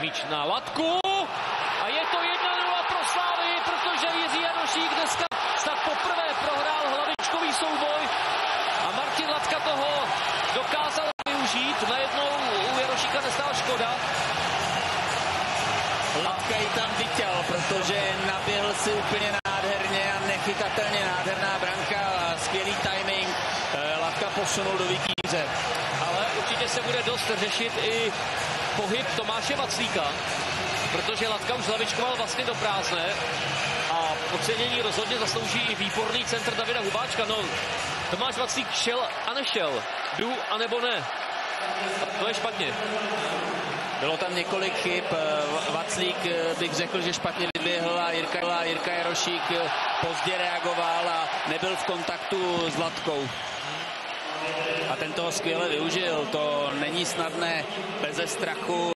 míč na Latku a je to 1-0 pro Slávy, protože Jiří Jarošík dneska snad poprvé prohrál hlavičkový souboj a Martin Latka toho dokázal využít. Najednou u Jarošíka nestála škoda. Latka ji tam vytěl, protože naběhl si úplně nádherně a nechytatelně nádherná branka a skvělý timing. Latka posunul do vítěze. Ale určitě se bude dost řešit i pohyb Tomáše Vaclíka, protože Latka už hlavičkoval vlastně do prázdné a ocenění rozhodně zaslouží i výborný centr Davida Hubáčka. No, Tomáš Vaclík šel a nešel. Jdu a nebo ne. To je špatně. Bylo tam několik chyb. Vaclík bych řekl, že špatně vyběhl a Jirka Jarošík pozdě reagoval a nebyl v kontaktu s Latkou. A ten toho skvěle využil. To není snadné beze strachu.